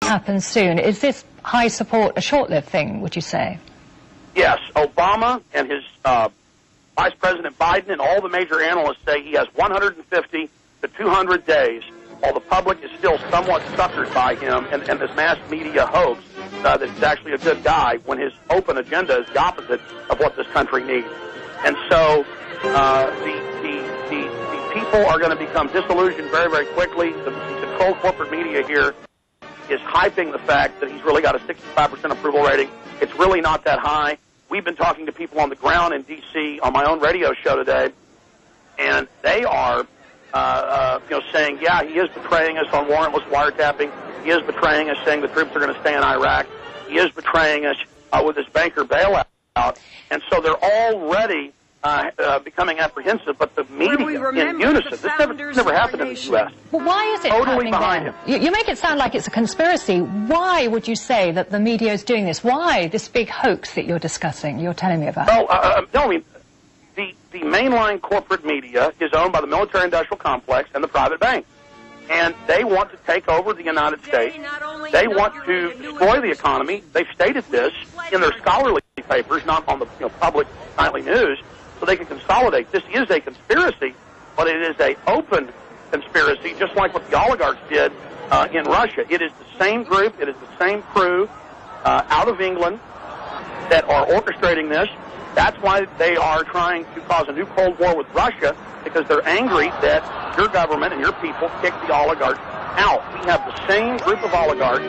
happen soon. Is this high support a short-lived thing, would you say? Yes. Obama and his Vice President Biden and all the major analysts say he has 150 to 200 days while the public is still somewhat suckered by him and this mass media hopes that he's actually a good guy when his open agenda is the opposite of what this country needs. And so the people are going to become disillusioned very, very quickly. The controlled corporate media here is hyping the fact that he's really got a 65% approval rating. It's really not that high. We've been talking to people on the ground in D.C. on my own radio show today, and they are saying, yeah, he is betraying us on warrantless wiretapping. He is betraying us, saying the troops are going to stay in Iraq. He is betraying us with this banker bailout. And so they're already becoming apprehensive, but the media in unison, this never happened in the U.S. Well, why is it totally happening behind then? him? You make it sound like it's a conspiracy. Why would you say that the media is doing this? Why this big hoax that you're discussing, you're telling me about? Well, no, I mean, the mainline corporate media is owned by the military-industrial complex and the private banks. And they want to take over the United States. They want to destroy the economy. They've stated this in their scholarly papers, not on the public nightly news, so they can consolidate. This is a conspiracy, but it is an open conspiracy, just like what the oligarchs did in Russia. It is the same group, it is the same crew out of England that are orchestrating this. That's why they are trying to cause a new Cold War with Russia, because they're angry that your government and your people kicked the oligarchs out. We have the same group of oligarchs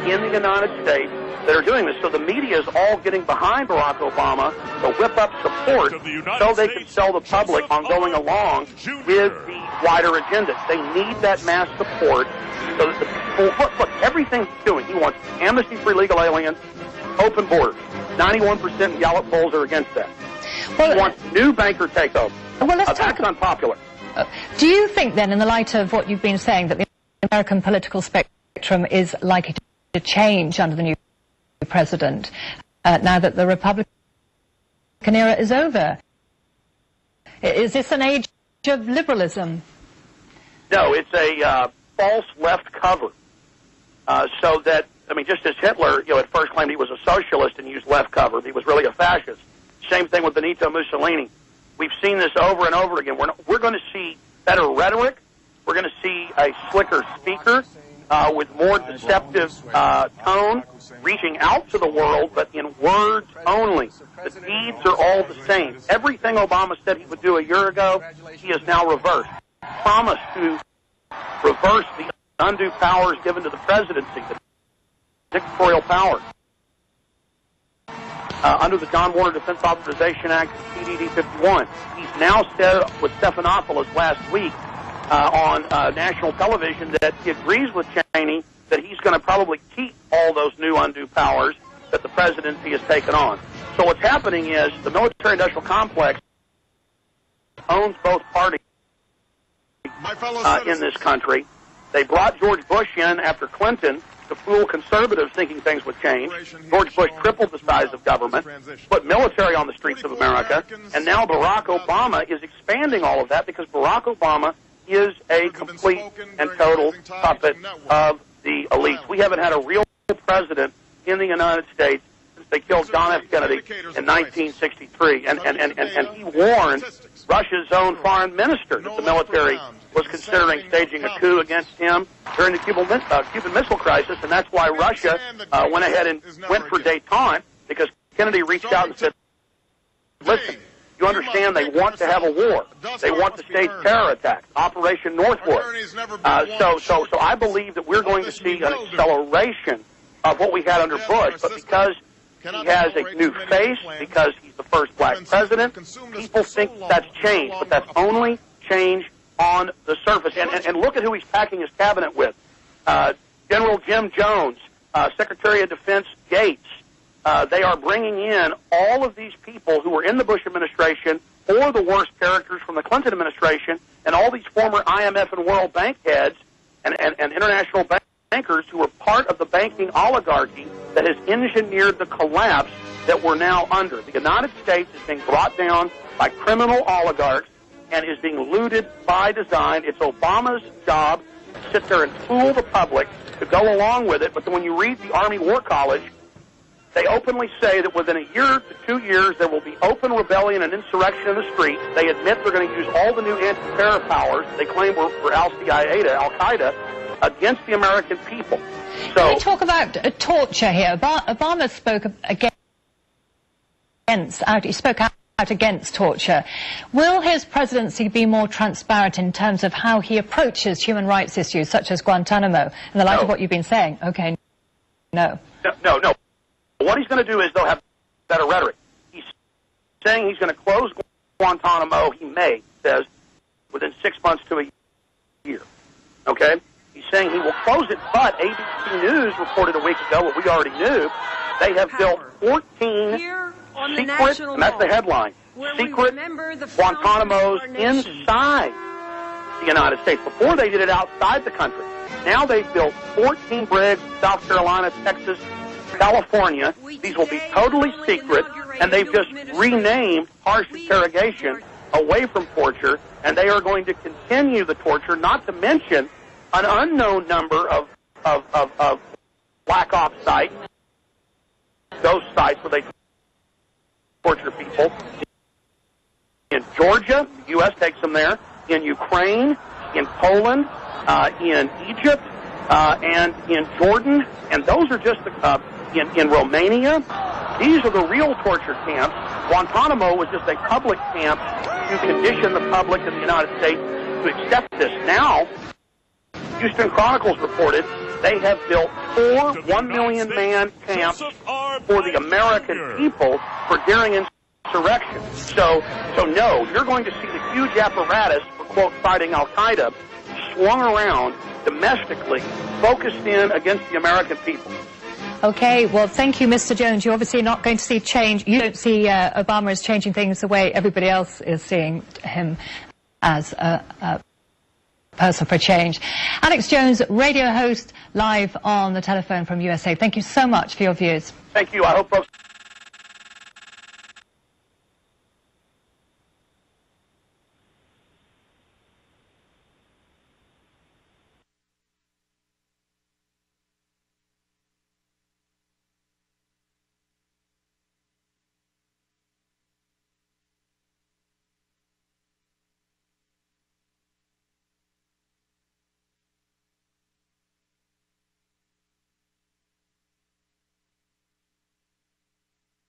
in the United States that are doing this. So the media is all getting behind Barack Obama to whip up support so they can sell the public on going along with the wider agenda. They need that mass support so that the people, look, everything he's doing, he wants amnesty for illegal aliens, open borders. 91% in Gallup polls are against that. Well, he wants new banker takeover. Well, let's talk. That's unpopular. Do you think then, in the light of what you've been saying, that the American political spectrum is likely to change under the new president now that the Republican era is over? Is this an age of liberalism? No, it's a false left cover. So that, I mean, just as Hitler, at first claimed he was a socialist and used left cover, he was really a fascist. Same thing with Benito Mussolini. We've seen this over and over again. We're going to see better rhetoric. We're going to see a slicker speaker with more deceptive tone, reaching out to the world, but in words only. The deeds are all the same. Everything Obama said he would do a year ago, he has now reversed. Promised to reverse the undue powers given to the presidency, the dictatorial power. Under the John Warner Defense Authorization Act, PDD 51. He's now said with Stephanopoulos last week on national television that he agrees with Cheney that he's going to probably keep all those new undue powers that the presidency has taken on. So what's happening is the military-industrial complex owns both parties in this country. They brought George Bush in after Clinton to fool conservatives thinking things would change. George Bush tripled the size of government, put military on the streets of America, and now Barack Obama is expanding all of that because Barack Obama is a complete and total puppet of the elites. We haven't had a real president in the United States since they killed John F. Kennedy in 1963. And he warned Russia's own foreign minister that the military was considering staging a coup against him during the Cuban Missile Crisis, and that's why Russia went ahead and went for détente, because Kennedy reached out and said, listen, you understand they want to have a war. They want to stage terror attacks, Operation Northwood. So I believe that we're going to see an acceleration of what we had under Bush, but because he has a new face, because he's the first black president, people think that's changed, but that's only change on the surface. And look at who he's packing his cabinet with. General Jim Jones, Secretary of Defense Gates. They are bringing in all of these people who were in the Bush administration or the worst characters from the Clinton administration, and all these former IMF and World Bank heads and international bankers who were part of the banking oligarchy that has engineered the collapse that we're now under. The United States is being brought down by criminal oligarchs and is being looted by design. It's Obama's job to sit there and fool the public to go along with it. But then when you read the Army War College, they openly say that within a year to 2 years there will be open rebellion and insurrection in the streets. They admit they're going to use all the new anti-terror powers they claim were for Al-Qaeda against the American people. So, can we talk about torture here? Obama spoke out against torture. Will his presidency be more transparent in terms of how he approaches human rights issues such as Guantanamo in the light of what you've been saying? Okay, no. No. What he's going to do is they'll have better rhetoric. He's saying he's going to close Guantanamo, he says, within 6 months to a year. Okay? He's saying he will close it, but ABC News reported a week ago what we already knew. They have built 14 secret, and that's the headline, secret Guantanamos inside the United States. Before they did it outside the country. Now they've built 14 brigs, South Carolina, Texas, California. These will be totally secret, and they've just renamed harsh interrogation away from torture, and they are going to continue the torture, not to mention an unknown number of black ops sites, those sites where they torture people. In Georgia, the U.S. takes them there. In Ukraine, in Poland, in Egypt, and in Jordan, and those are just in Romania. These are the real torture camps. Guantanamo was just a public camp to condition the public in the United States to accept this. Now, Houston Chronicles reported they have built 4 1-million-man camps for the American people for daring insurrection. So no, you're going to see the huge apparatus for, quote, fighting Al-Qaeda swung around domestically, focused in against the American people. Okay, well, thank you, Mr. Jones. You're obviously not going to see change. You don't see Obama as changing things the way everybody else is seeing him as a person for change. Alex Jones, radio host, live on the telephone from USA. Thank you so much for your views. Thank you. I hope folks